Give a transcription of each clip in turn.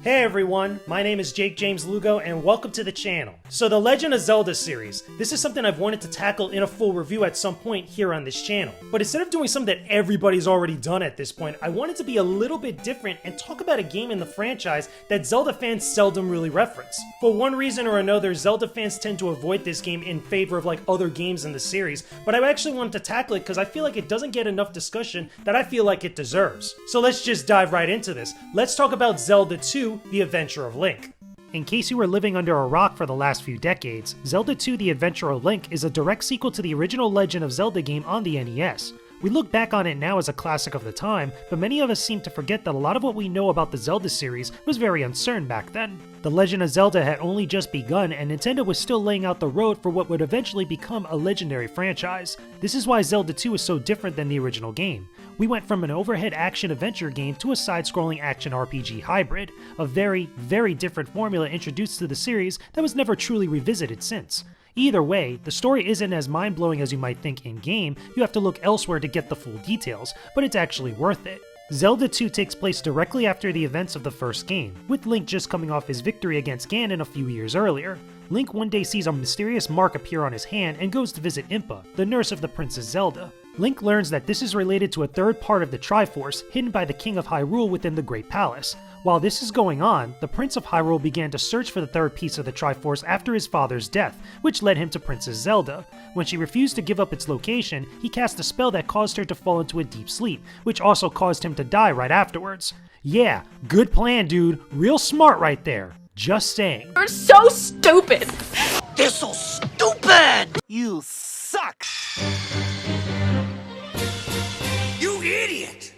Hey everyone, my name is Jakejames Lugo and welcome to the channel. So the Legend of Zelda series, this is something I've wanted to tackle in a full review at some point here on this channel. But instead of doing something that everybody's already done at this point, I wanted to be a little bit different and talk about a game in the franchise that Zelda fans seldom really reference. For one reason or another, Zelda fans tend to avoid this game in favor of like other games in the series, but I actually wanted to tackle it because I feel like it doesn't get enough discussion that I feel like it deserves. So let's just dive right into this. Let's talk about Zelda II, The Adventure of Link. In case you were living under a rock for the last few decades, Zelda II: The Adventure of Link is a direct sequel to the original Legend of Zelda game on the NES. We look back on it now as a classic of the time, but many of us seem to forget that a lot of what we know about the Zelda series was very uncertain back then. The Legend of Zelda had only just begun, and Nintendo was still laying out the road for what would eventually become a legendary franchise. This is why Zelda II is so different than the original game. We went from an overhead action-adventure game to a side-scrolling action RPG hybrid, a very, very different formula introduced to the series that was never truly revisited since. Either way, the story isn't as mind-blowing as you might think in-game. You have to look elsewhere to get the full details, but it's actually worth it. Zelda II takes place directly after the events of the first game, with Link just coming off his victory against Ganon a few years earlier. Link one day sees a mysterious mark appear on his hand and goes to visit Impa, the nurse of the Princess Zelda. Link learns that this is related to a third part of the Triforce hidden by the King of Hyrule within the Great Palace. While this is going on, the Prince of Hyrule began to search for the third piece of the Triforce after his father's death, which led him to Princess Zelda. When she refused to give up its location, he cast a spell that caused her to fall into a deep sleep, which also caused him to die right afterwards. Yeah, good plan, dude. Real smart right there. Just saying. You're so stupid! They're so stupid! You suck! You idiot!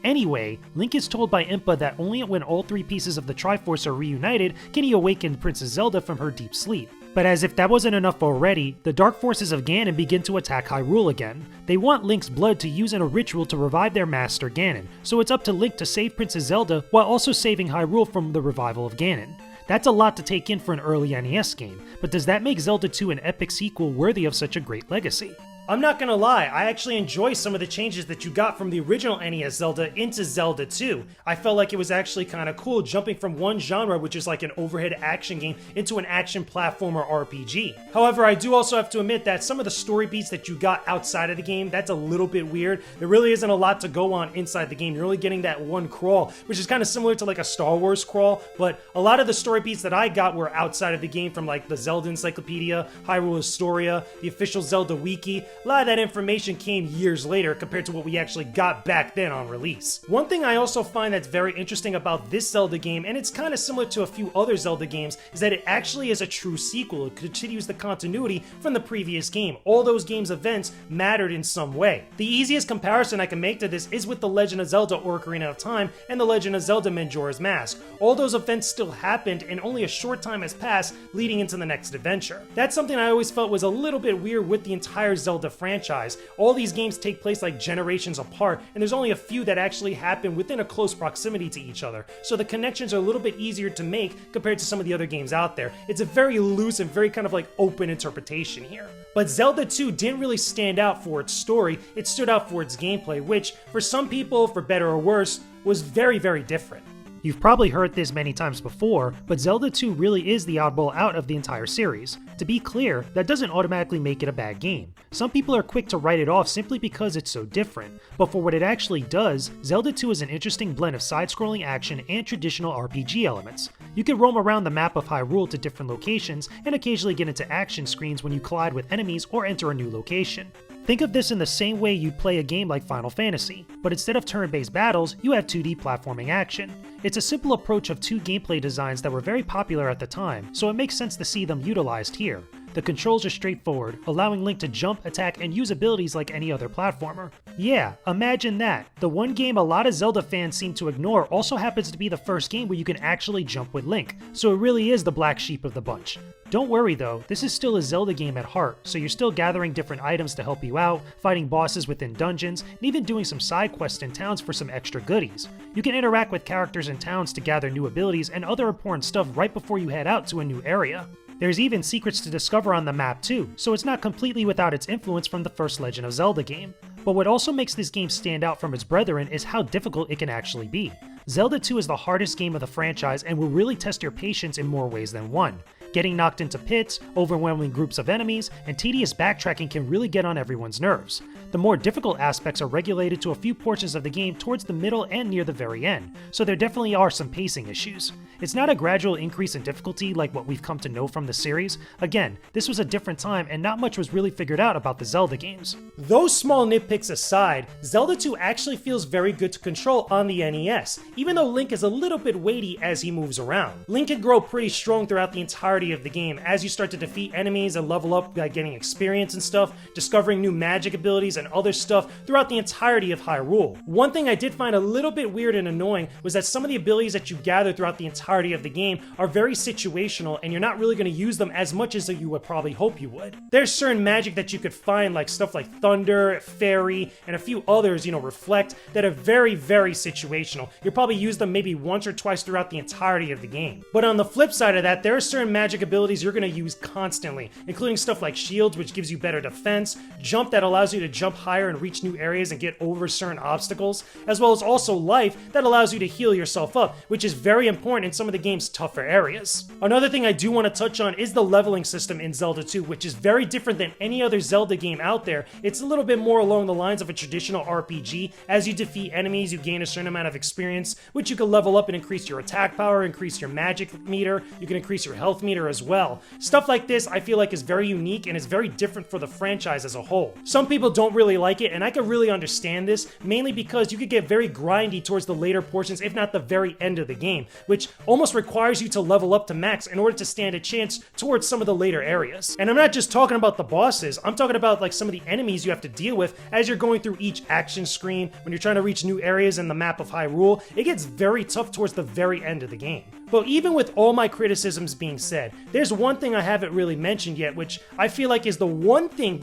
Anyway, Link is told by Impa that only when all three pieces of the Triforce are reunited can he awaken Princess Zelda from her deep sleep. But as if that wasn't enough already, the dark forces of Ganon begin to attack Hyrule again. They want Link's blood to use in a ritual to revive their master Ganon, so it's up to Link to save Princess Zelda while also saving Hyrule from the revival of Ganon. That's a lot to take in for an early NES game, but does that make Zelda II an epic sequel worthy of such a great legacy? I'm not gonna lie, I actually enjoy some of the changes that you got from the original NES Zelda into Zelda 2. I felt like it was actually kinda cool jumping from one genre, which is like an overhead action game, into an action platformer RPG. However, I do also have to admit that some of the story beats that you got outside of the game, that's a little bit weird. There really isn't a lot to go on inside the game. You're only getting that one crawl, which is kinda similar to like a Star Wars crawl, but a lot of the story beats that I got were outside of the game from like the Zelda Encyclopedia, Hyrule Historia, the official Zelda Wiki. A lot of that information came years later compared to what we actually got back then on release. One thing I also find that's very interesting about this Zelda game, and it's kind of similar to a few other Zelda games, is that it actually is a true sequel. It continues the continuity from the previous game. All those games' events mattered in some way. The easiest comparison I can make to this is with The Legend of Zelda Ocarina of Time and The Legend of Zelda Majora's Mask. All those events still happened and only a short time has passed leading into the next adventure. That's something I always felt was a little bit weird with the entire Zelda franchise. All these games take place like generations apart, and there's only a few that actually happen within a close proximity to each other, so the connections are a little bit easier to make compared to some of the other games out there. It's a very loose and very kind of like open interpretation here. But Zelda 2 didn't really stand out for its story, it stood out for its gameplay, which, for some people, for better or worse, was very, very different. You've probably heard this many times before, but Zelda 2 really is the oddball out of the entire series. To be clear, that doesn't automatically make it a bad game. Some people are quick to write it off simply because it's so different, but for what it actually does, Zelda 2 is an interesting blend of side-scrolling action and traditional RPG elements. You can roam around the map of Hyrule to different locations and occasionally get into action screens when you collide with enemies or enter a new location. Think of this in the same way you'd play a game like Final Fantasy, but instead of turn-based battles, you have 2D platforming action. It's a simple approach of two gameplay designs that were very popular at the time, so it makes sense to see them utilized here. The controls are straightforward, allowing Link to jump, attack, and use abilities like any other platformer. Yeah, imagine that. The one game a lot of Zelda fans seem to ignore also happens to be the first game where you can actually jump with Link, so it really is the black sheep of the bunch. Don't worry though, this is still a Zelda game at heart, so you're still gathering different items to help you out, fighting bosses within dungeons, and even doing some side quests in towns for some extra goodies. You can interact with characters in towns to gather new abilities and other important stuff right before you head out to a new area. There's even secrets to discover on the map too, so it's not completely without its influence from the first Legend of Zelda game. But what also makes this game stand out from its brethren is how difficult it can actually be. Zelda 2 is the hardest game of the franchise and will really test your patience in more ways than one. Getting knocked into pits, overwhelming groups of enemies, and tedious backtracking can really get on everyone's nerves. The more difficult aspects are regulated to a few portions of the game towards the middle and near the very end, so there definitely are some pacing issues. It's not a gradual increase in difficulty like what we've come to know from the series. Again, this was a different time and not much was really figured out about the Zelda games. Those small nitpicks aside, Zelda 2 actually feels very good to control on the NES, even though Link is a little bit weighty as he moves around. Link can grow pretty strong throughout the entirety of the game as you start to defeat enemies and level up by getting experience and stuff, discovering new magic abilities and other stuff throughout the entirety of Hyrule. One thing I did find a little bit weird and annoying was that some of the abilities that you gather throughout the entirety of the game are very situational and you're not really going to use them as much as you would probably hope you would. There's certain magic that you could find, like stuff like Thunder, Fairy, and a few others, Reflect, that are very, very situational. You'll probably use them maybe once or twice throughout the entirety of the game. But on the flip side of that, there are certain magic abilities you're going to use constantly, including stuff like Shields, which gives you better defense, Jump that allows you to jump higher and reach new areas and get over certain obstacles, as well as also Life that allows you to heal yourself up, which is very important in some of the game's tougher areas. Another thing I do want to touch on is the leveling system in Zelda 2, which is very different than any other Zelda game out there. It's a little bit more along the lines of a traditional RPG. As you defeat enemies, you gain a certain amount of experience, which you can level up and increase your attack power, increase your magic meter, you can increase your health meter as well. Stuff like this I feel like is very unique and is very different for the franchise as a whole. Some people don't really like it, and I can really understand this, mainly because you could get very grindy towards the later portions, if not the very end of the game, which almost requires you to level up to max in order to stand a chance towards some of the later areas. And I'm not just talking about the bosses, I'm talking about like some of the enemies you have to deal with as you're going through each action screen. When you're trying to reach new areas in the map of Hyrule, it gets very tough towards the very end of the game. But even with all my criticisms being said, there's one thing I haven't really mentioned yet, which I feel like is the one thing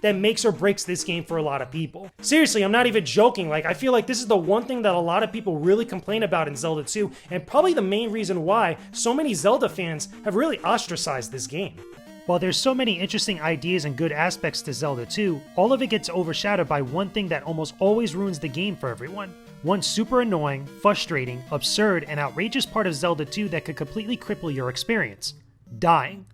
that makes or breaks this game for a lot of people. Seriously, I'm not even joking. Like, I feel like this is the one thing that a lot of people really complain about in Zelda 2, and probably the main reason why so many Zelda fans have really ostracized this game. While there's so many interesting ideas and good aspects to Zelda 2, all of it gets overshadowed by one thing that almost always ruins the game for everyone. One super annoying, frustrating, absurd, and outrageous part of Zelda 2 that could completely cripple your experience: dying.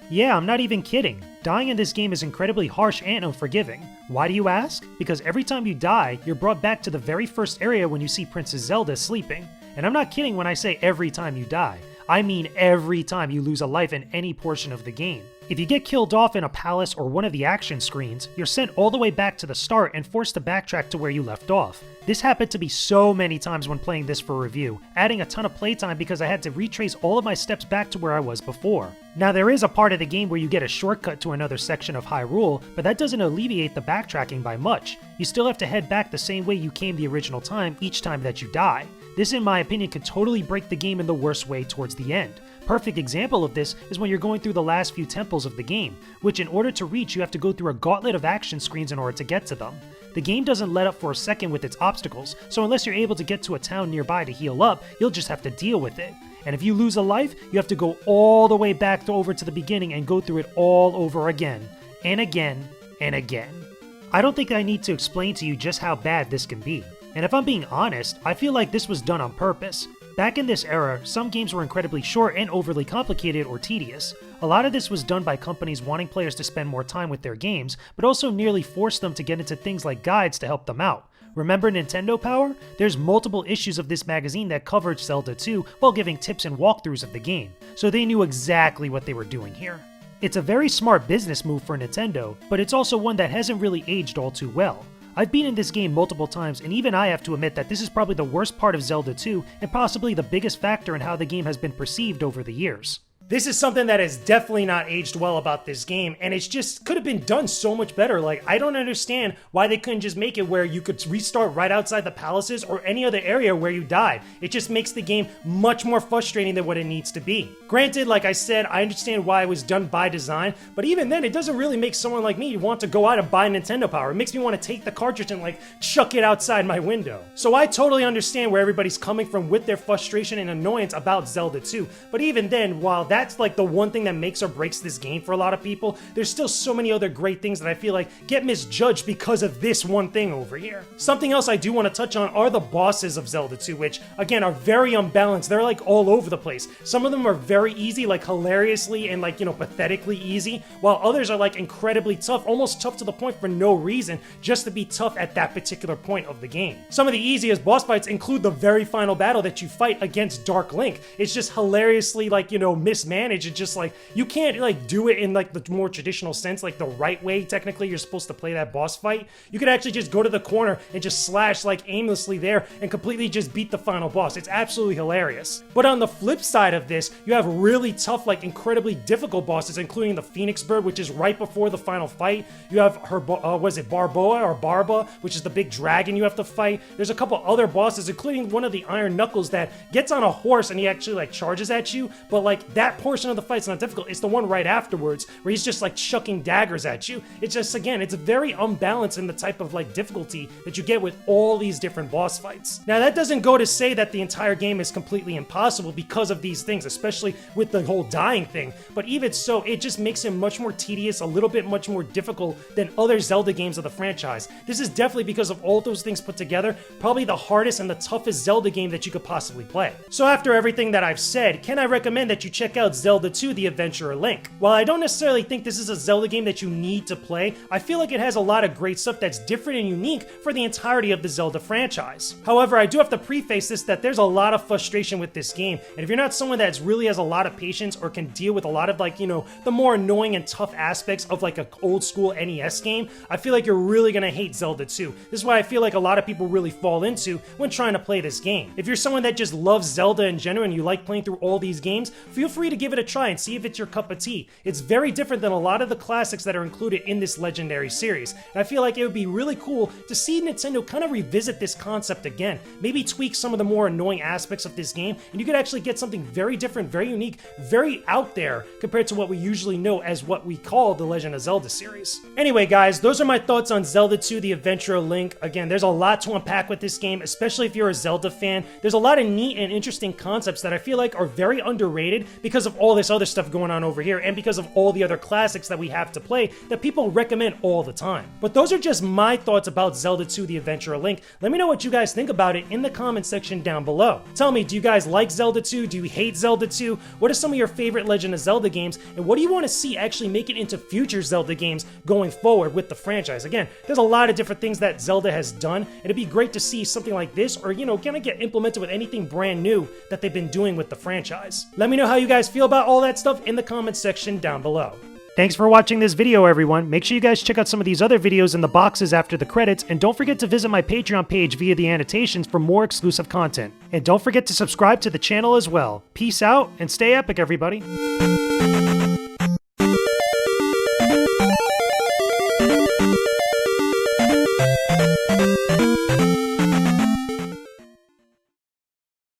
Yeah, I'm not even kidding. Dying in this game is incredibly harsh and unforgiving. Why do you ask? Because every time you die, you're brought back to the very first area when you see Princess Zelda sleeping. And I'm not kidding when I say every time you die. I mean every time you lose a life in any portion of the game. If you get killed off in a palace or one of the action screens, you're sent all the way back to the start and forced to backtrack to where you left off. This happened to me so many times when playing this for review, adding a ton of playtime because I had to retrace all of my steps back to where I was before. Now there is a part of the game where you get a shortcut to another section of Hyrule, but that doesn't alleviate the backtracking by much. You still have to head back the same way you came the original time each time that you die. This, in my opinion, could totally break the game in the worst way towards the end. Perfect example of this is when you're going through the last few temples of the game, which in order to reach you have to go through a gauntlet of action screens in order to get to them. The game doesn't let up for a second with its obstacles, so unless you're able to get to a town nearby to heal up, you'll just have to deal with it. And if you lose a life, you have to go all the way back over to the beginning and go through it all over again, and again, and again. I don't think I need to explain to you just how bad this can be. And if I'm being honest, I feel like this was done on purpose. Back in this era, some games were incredibly short and overly complicated or tedious. A lot of this was done by companies wanting players to spend more time with their games, but also nearly forced them to get into things like guides to help them out. Remember Nintendo Power? There's multiple issues of this magazine that covered Zelda 2 while giving tips and walkthroughs of the game, so they knew exactly what they were doing here. It's a very smart business move for Nintendo, but it's also one that hasn't really aged all too well. I've beaten this game multiple times, and even I have to admit that this is probably the worst part of Zelda 2, and possibly the biggest factor in how the game has been perceived over the years. This is something that has definitely not aged well about this game, and it's just could have been done so much better. Like, I don't understand why they couldn't just make it where you could restart right outside the palaces or any other area where you died. It just makes the game much more frustrating than what it needs to be. Granted, like I said, I understand why it was done by design, but even then, it doesn't really make someone like me want to go out and buy Nintendo Power. It makes me want to take the cartridge and like chuck it outside my window. So I totally understand where everybody's coming from with their frustration and annoyance about Zelda 2, but even then, while that that's like the one thing that makes or breaks this game for a lot of people, there's still so many other great things that I feel like get misjudged because of this one thing over here. Something else I do want to touch on are the bosses of Zelda 2, which again are very unbalanced. They're like all over the place. Some of them are very easy, like hilariously and like, pathetically easy, while others are like incredibly tough, almost tough to the point for no reason, just to be tough at that particular point of the game. Some of the easiest boss fights include the very final battle that you fight against Dark Link. It's just hilariously like, mismanaged. It's just like, you can't like do it in like the more traditional sense, like the right way technically you're supposed to play that boss fight. You could actually just go to the corner and just slash like aimlessly there and completely just beat the final boss. It's absolutely hilarious. But on the flip side of this, you have really tough, like incredibly difficult bosses, including the Phoenix Bird, which is right before the final fight. You have her, was it Barboa or Barba, which is the big dragon you have to fight. There's a couple other bosses, including one of the Iron Knuckles that gets on a horse and he actually like charges at you, but like that portion of the fight's not difficult. It's the one right afterwards where he's just like chucking daggers at you. It's just, again, it's very unbalanced in the type of like difficulty that you get with all these different boss fights. Now that doesn't go to say that the entire game is completely impossible because of these things, especially with the whole dying thing, but even so, it just makes it much more tedious, a little bit much more difficult than other Zelda games of the franchise. This is definitely, because of all those things put together, probably the hardest and the toughest Zelda game that you could possibly play. So after everything that I've said, can I recommend that you check out Zelda II: The Adventure of Link? While I don't necessarily think this is a Zelda game that you need to play, I feel like it has a lot of great stuff that's different and unique for the entirety of the Zelda franchise. However, I do have to preface this that there's a lot of frustration with this game, and if you're not someone that really has a lot of patience or can deal with a lot of like, the more annoying and tough aspects of like an old school NES game, I feel like you're really gonna hate Zelda 2. This is why I feel like a lot of people really fall into when trying to play this game. If you're someone that just loves Zelda in general and you like playing through all these games, feel free to give it a try and see if it's your cup of tea. It's very different than a lot of the classics that are included in this legendary series, and I feel like it would be really cool to see Nintendo kind of revisit this concept again, maybe tweak some of the more annoying aspects of this game, and you could actually get something very different, very unique, very out there compared to what we usually know as what we call the Legend of Zelda series. Anyway guys, those are my thoughts on Zelda 2: The Adventure of Link. Again, there's a lot to unpack with this game, especially if you're a Zelda fan. There's a lot of neat and interesting concepts that I feel like are very underrated because of all this other stuff going on over here and because of all the other classics that we have to play that people recommend all the time. But those are just my thoughts about Zelda 2: The Adventure of Link. Let me know what you guys think about it in the comment section down below. Tell me, do you guys like Zelda 2? Do you hate Zelda 2? What are some of your favorite Legend of Zelda games? And what do you want to see actually make it into future Zelda games going forward with the franchise? Again, there's a lot of different things that Zelda has done. It'd be great to see something like this, or gonna get implemented with anything brand new that they've been doing with the franchise. Let me know how you guys feel about all that stuff in the comment section down below. Thanks for watching this video, everyone. Make sure you guys check out some of these other videos in the boxes after the credits, and don't forget to visit my Patreon page via the annotations for more exclusive content. And don't forget to subscribe to the channel as well. Peace out, and stay epic, everybody.